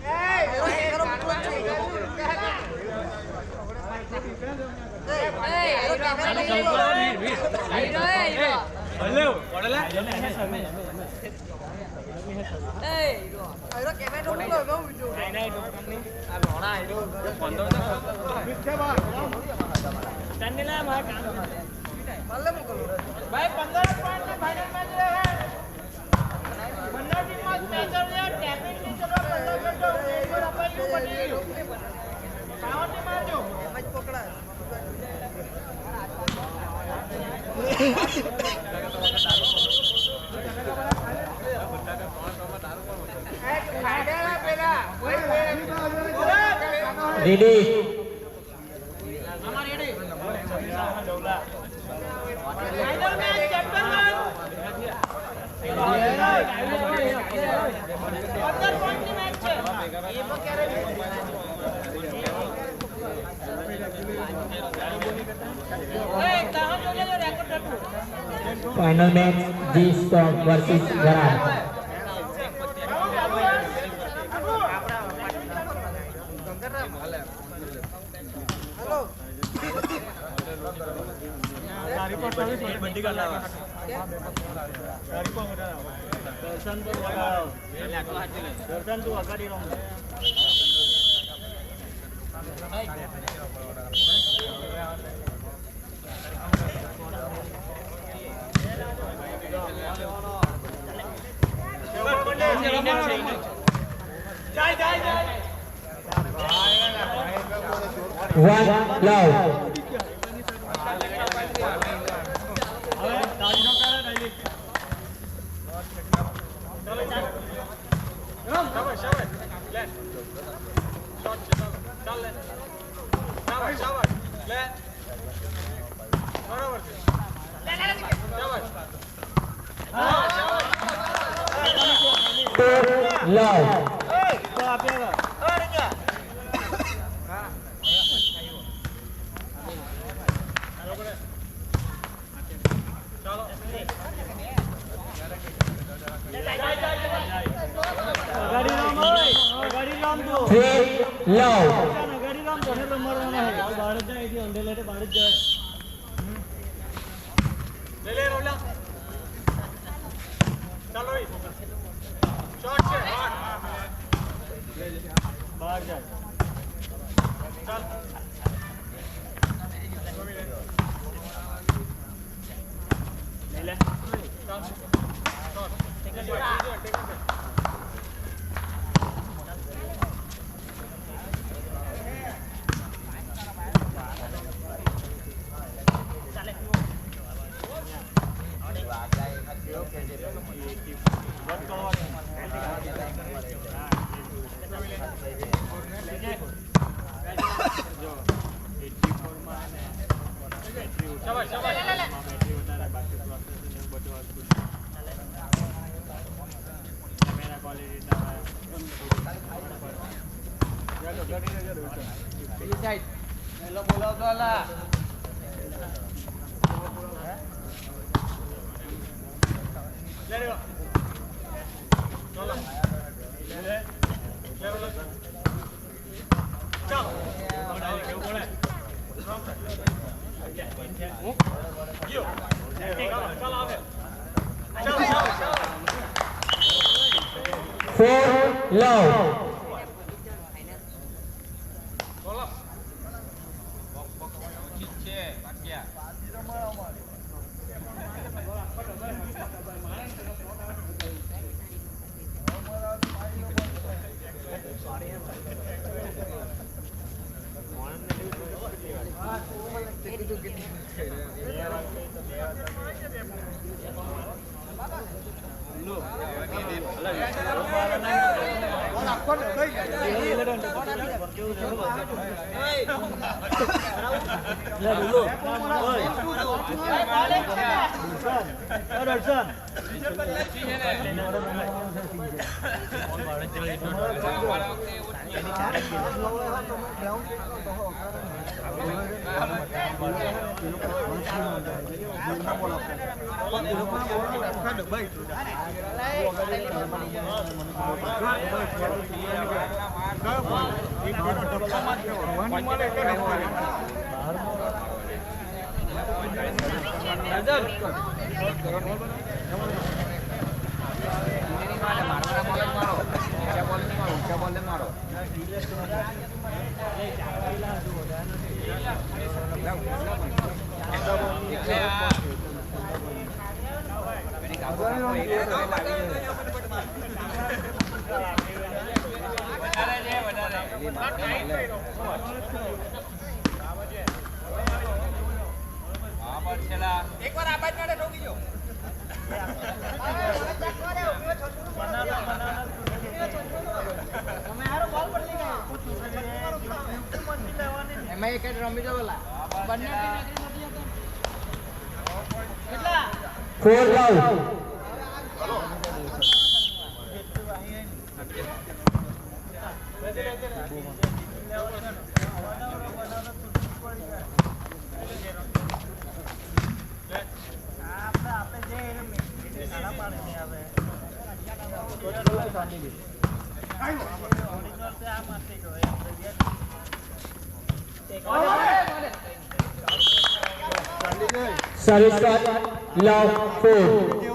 Hey, Final match G-Storm versus Garan. One love. Love. Four low. Four love. Service shot, love 4.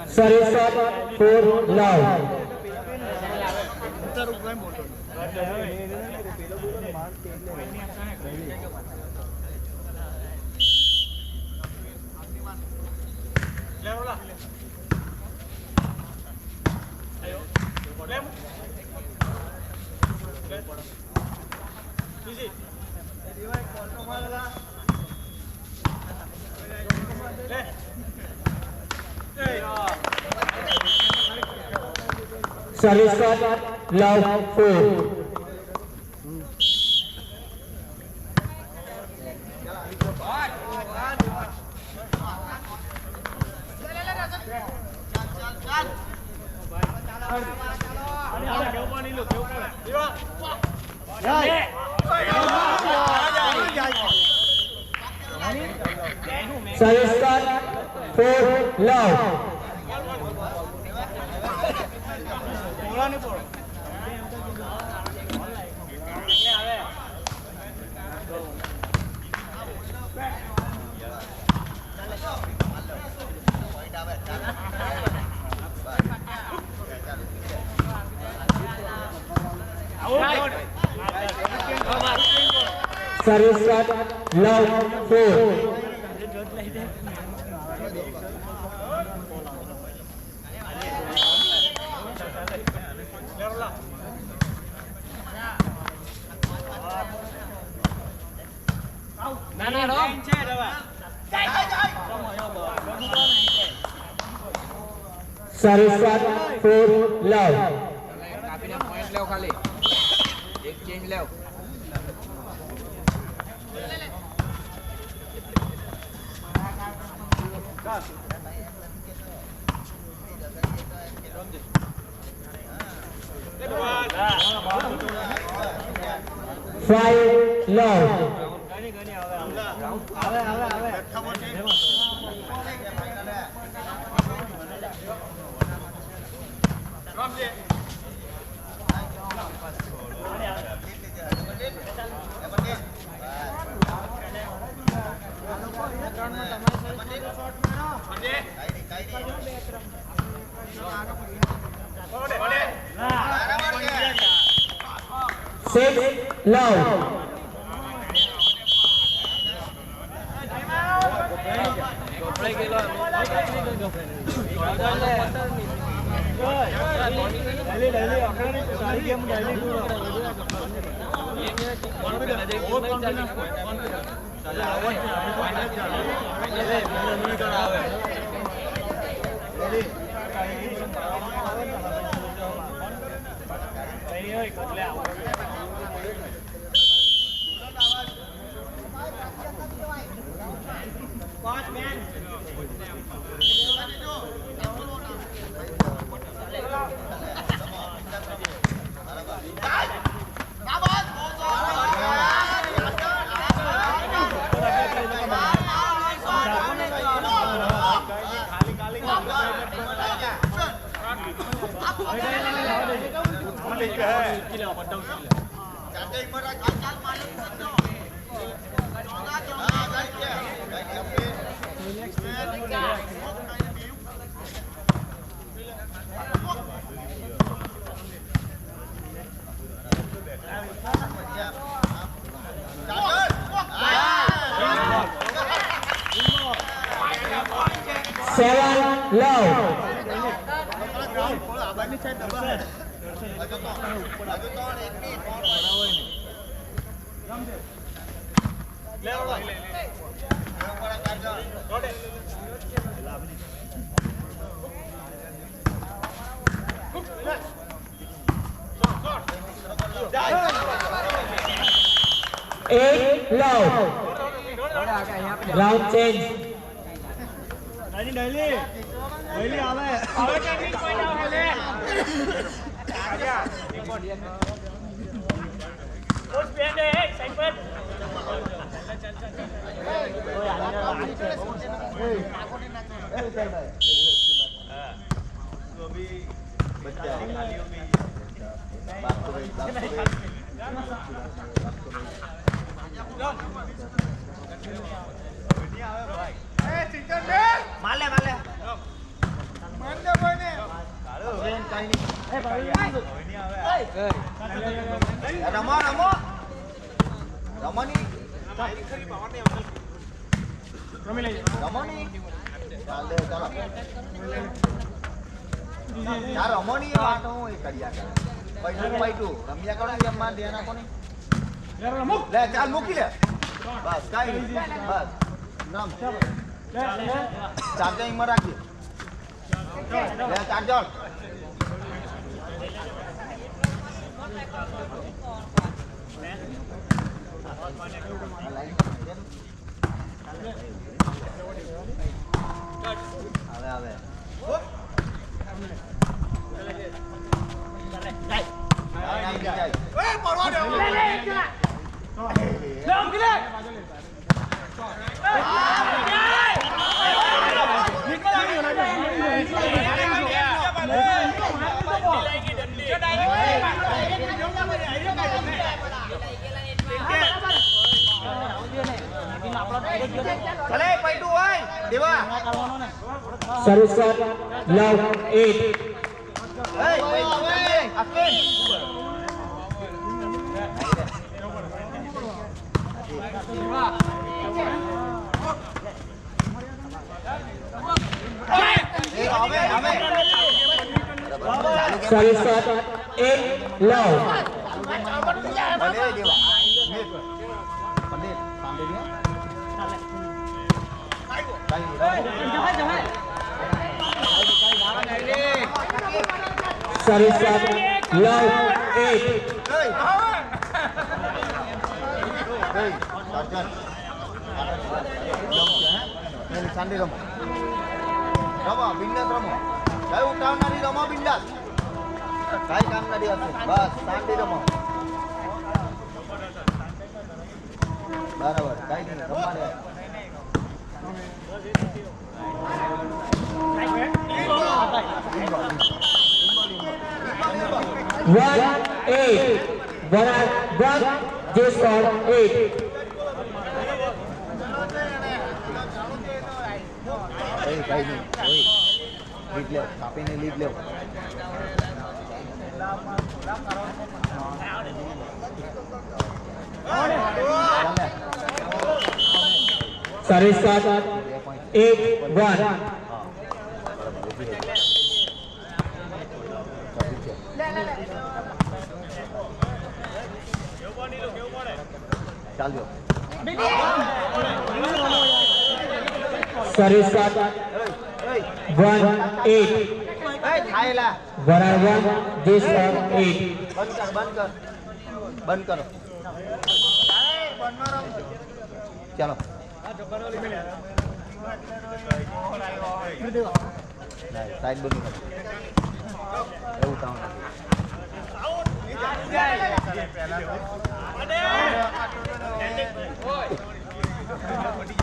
Service shot, 4 love. Service shot, love 4. Service shot, 4 love. Service shot, love 4. Service shot, 4 love. Point leo खाली एक change leo Five love. Six love. 7 love. Eight love. Round change. Daily આવે કે કોઈ ના આવે coach બેન હે side પર માલે માલે રમો રમો રમોની રમી લઈ રમોની ચાલ દે ચાલો યાર રમોની વાતો એ કર્યા કરે પૈટુ રમ્યા કરો ને માં ધ્યાન આપો ને લે ચાલ મૂકી લે બસ કાઈ બસ નામ ચાર્જર માં રાખી લે ચાર્જર આવે ચલે પૈટુ હોય દેવા Service shot. Love 8. એ પૈટુ Ashwin Service shot. 8 love. Service shot. Love 8. શાંતિ રમો રમો બિંદાસ રમો કઈ ઉઠાવનારી રમો બિંદાસ કઈ કામ નથી હશે બસ શાંતિ રમો બરાબર કઈ નહીં રમવા 1-8. One. They score 8. કઈ નહીં લીડ લેવ કાપીને લીડ લેવ Service shot. 8-1. ચાલજો Service shot 1-8. ખાયેલા Varar 1, this score 8. બંધ કરો ચાલો સાઈડ બની એવું કામ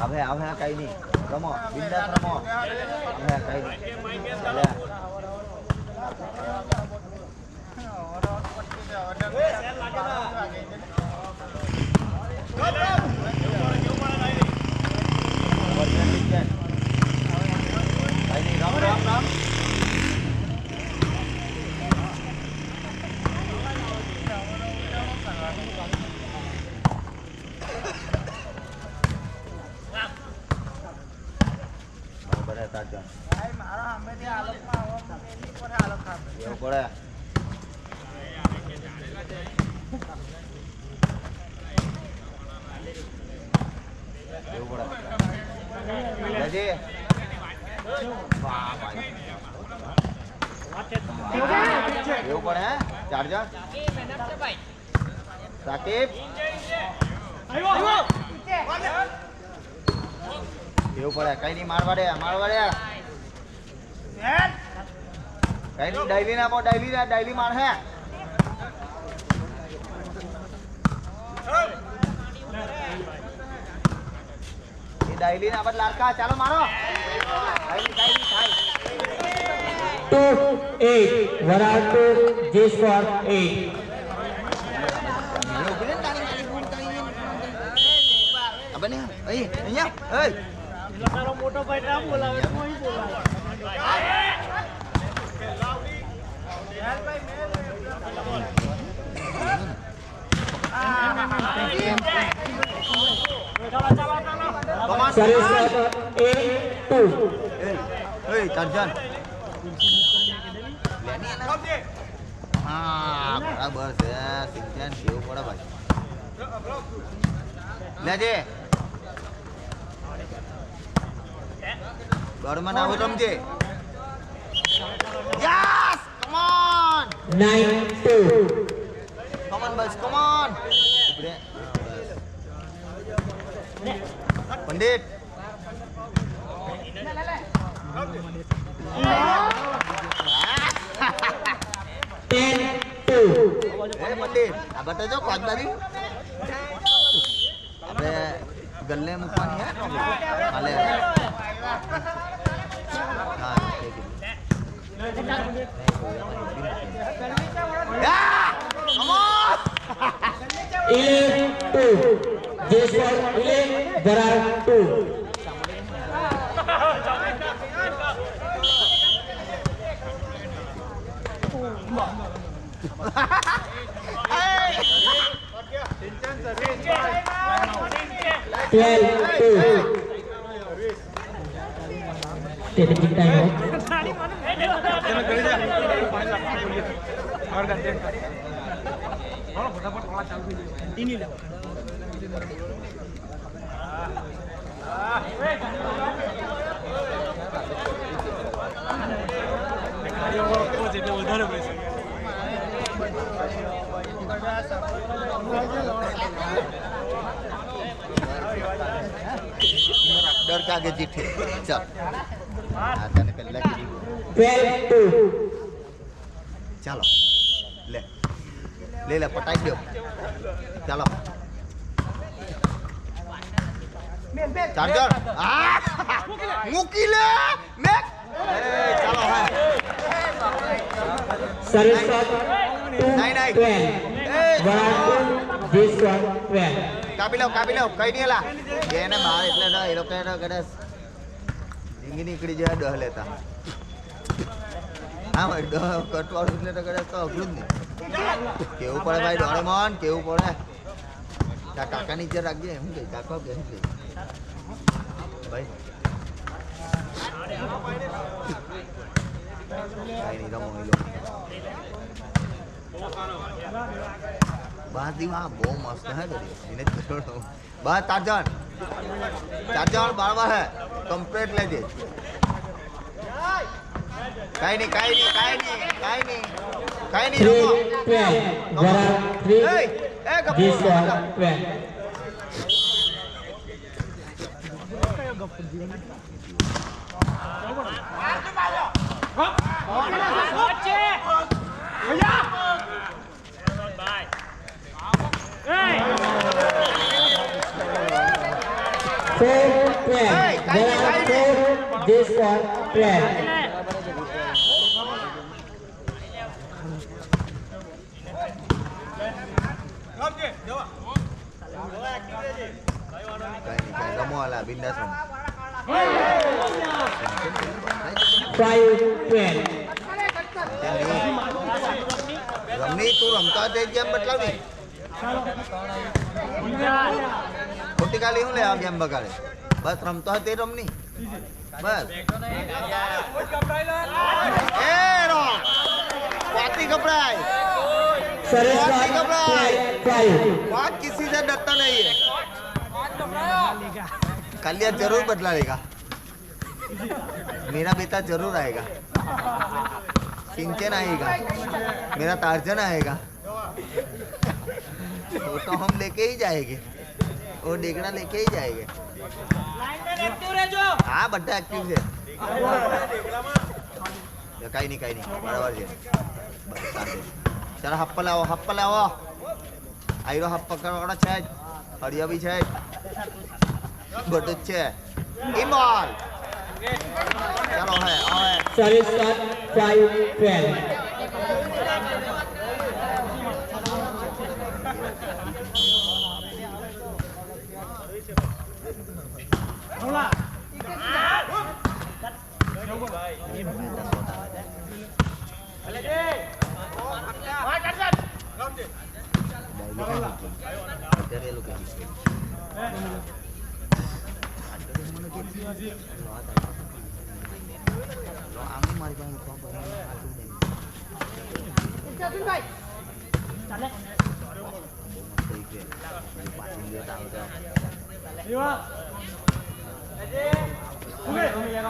હવે કઈ નહીં રમો બિંદાસ રમો હવે કઈ નહીં રામ એવું પડે ચાર્જર સાકીબ એવું પડે કઈ નહીં મારવા દે કઈ નહીં ડાયલી ના ડાયલી માર હે ડાયલી ના બદ લાડકા ચાલો મારો ડાયલી થાય 2-8. Varar 2, this score 8. બને અહીંયા મોટો ભાઈ નામ બોલાવે કોઈ બોલાવે Service shot 8-2. ચાર્જર હા બરાબર છે સિંચન કેવું પડે ભાઈ લેજે ગોળમાં આવું રમજે yes come on 9-2. Come on બસ કમ ઓન પંડિત 10-2. પંડિત આ બતાજો કોદબારી આપણે ગલ્લે મૂકવાની હે હાલે હા come on 11-2. This score 11. Varar 2. डर का आगे जीते चल आता ने पहला की 12-2. चलो ले ले ले पटाई दो चलो चार्जर मुकीले मैक चलो है Service shot 9-9. 12. Varar 2. This score 12. કાપી લો કઈ નહીં લા એને બહાર એટલે ના એ લોકો એને કદાચ ઢીંગી નીકળી જાય દહ લેતા હા ભાઈ દહ કટવાળું એટલે તો કદાચ તો અઘરું જ નહીં કેવું પડે ભાઈ ડોરેમોન કેવું પડે તાર કાકા નીચે રાખજે એમ કે કાકા કે શું કે ભાઈ કાંઈ નહીં રમો એ લોકો બસ દીવા બહુ મસ્ત હે કરી એને છોડો બસ ચાર જણ બાર હે કમ્પ્લીટ લઈ દે કાઈ નહીં 3-12. Varan 3. G score 12. G score 12. કાઈ રમો આલા બિંદાસ રમો 5-12. રમની તું રમતા તે ગેમ બદલાવી ખોટી કાલી હું લે આ ગેમ બગાડે બસ રમતો હોય તે રમની બસ એ રો પાતી કપડાય बात किसी से डरता नहीं है कलिया जरूर बदला लेगा मेरा बेटा जरूर आएगा सिंचन आएगा मेरा टार्जन आएगा तो हम लेके ही जाएंगे वो देखना लेके ही जाएंगे हाँ बड़ा एक्टिव है कहीं नहीं बराबर है चलो हप्पा लाओ आईरो हप्पा करवाड़ा છે હરિયા બી છે બધું જ છે ઇમોલ ચાલો હે હવે Service start 5-12.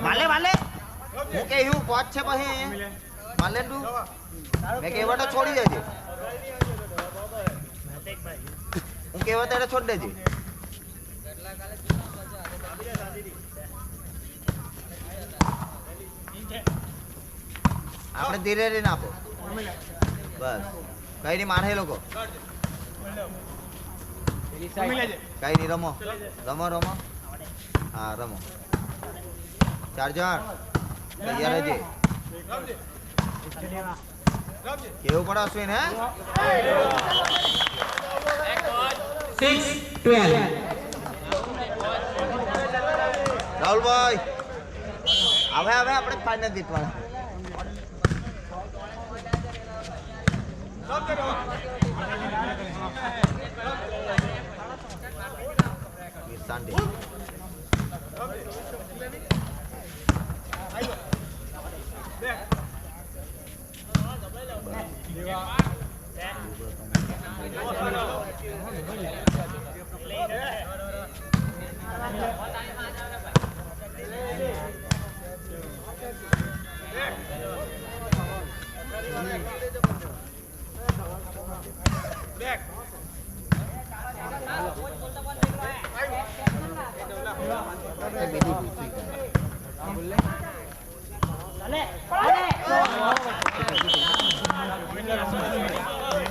માલે હું કે એવું પહોંચ છે પછી માલે તું મેં કહેવા તો છોડી દેજે હું કહેવા ત્યારે છોડી દેજે આપણે ધીરે રહીને આપો બસ કઈ નહીં મારે લોકો કઈ નહીં રમો હા રમો ચાર જણ તૈયાર રહેજે કેવું પડે અશ્વિન હે 6-12. રાહુલભાઈ હવે આપણે ફાઇનલ જીતવાના શાંતિ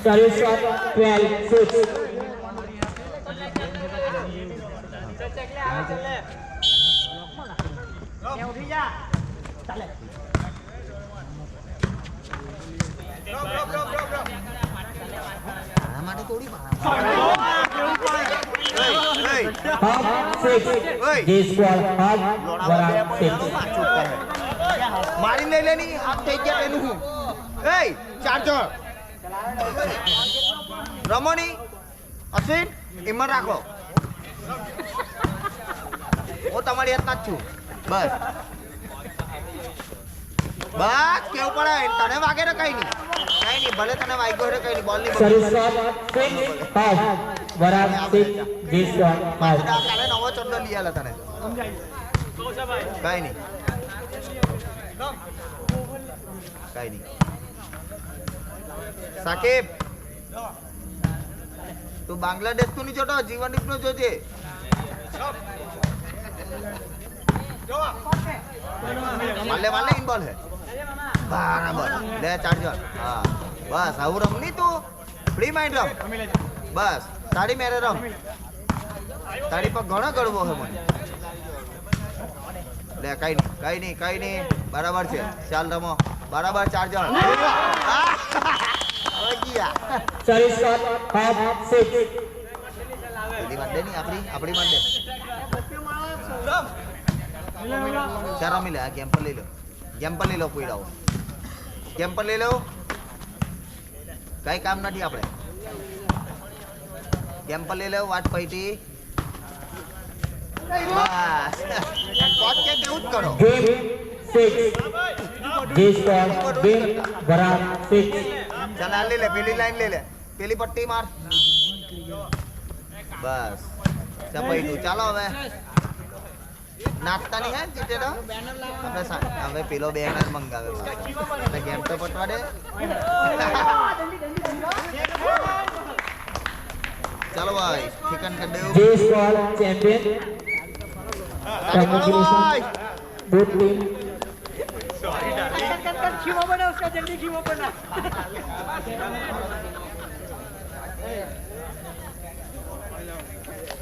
Service shot 12-6. Half 6. G score half. Varan 6. મારી લઈ લેની આપ થઈ ગયા એનું હું એ ચાર્જર રમોની અશ્વિન હિંમત રાખો હું તમારી હાથમાં જ છું બસ બસ કેવું પડે તને વાગે ને કઈ નહીં ભલે તને વાગ્યો હોય કઈ નહીં બોલ ની સર્વિસ શોટ 6 વરાબ 6 જી સ્કોર 5 કાલે નવો ચંડો લઈ આલા તને કઈ નહીં સાકિબ તું બાંગ્લાદેશ તું નહીં જોતો જીવનદીપ નો જોજે માલે ઇન બોલ હે બરાબર લે ચાર્જર હા બસ આવું રમ ની તું ફ્રી માઇન્ડ રમ બસ તારી મેરે રમ તારી પર ઘણો ગળવો હે મને લે કઈ નહીં બરાબર છે ચાલ રમો બરાબર ચાર્જર સર્વિસ શોટ 5 6 પેલી વાત દે ની આપણી વાત દે ચાર રમી લે આ ગેમ પર લઈ લો પૂરાવો ગેમ પર લઈ લો કઈ કામ નથી આપણે ગેમ પર લઈ લો વાત પૈટી બસ કોચ કે તેવું જ કરો ગેમ 6 જી સ્કોર 2 વરાબ 6 ચાલ આ લઈ લે પેલી લાઈન લઈ લે પેલી પટ્ટી માર બસ ચપાઈ ચાલો હવે નાસ્તા નહીં હે જીતેલો આપણે હવે પેલો બેનર મંગાવે આપણે ગેમ તો પટવા દે ચાલો ભાઈ ચિકન કરી દેવું જી સ્કોર ચેમ્પિયન ભાઈ गुड टीम खीमा बना उसका जल्दी खीमा बना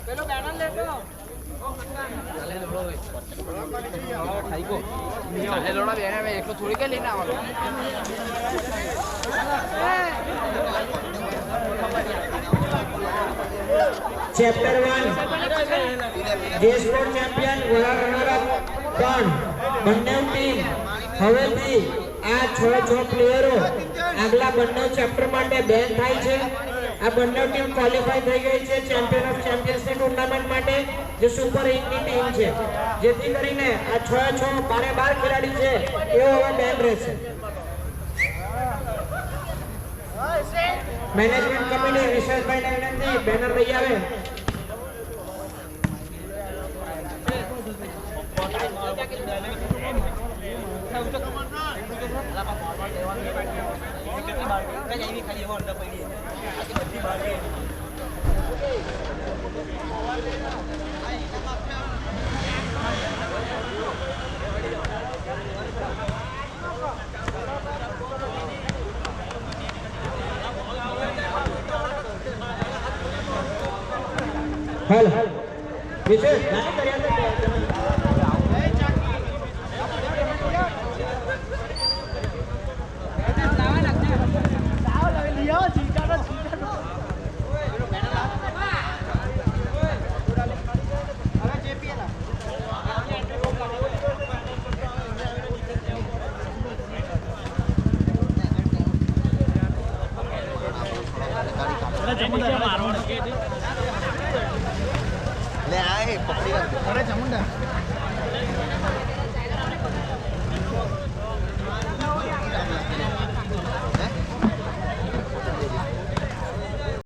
पहले बैनर ले लो भाई को चाहे लोड़ा बेना में एक तो थोड़ी क्या लेना वाला चैप्टर 1 જે સ્પોર્ટ ચેમ્પિયન વડા રનર અપ પણ બંને ટીમ હવેથી આ 6 પ્લેયરો આગલા બંને ચેપ્ટર માટે બેન થાય છે આ બંને ટીમ ક્વોલિફાય થઈ ગઈ છે ચેમ્પિયન ઓફ ચેમ્પિયન્સની ટુર્નામેન્ટ માટે જે સુપર 8 ની ટીમ છે જેથી કરીને આ 6 12 ખેલાડી છે એઓ હવે બેન રહેશે મેનેજમેન્ટ કમિટી વિશેષભાઈને વિનંતી બેનર લઈ આવે हेलो विशेष नानी करिया ले आए पकड़ी अरे चामुंडा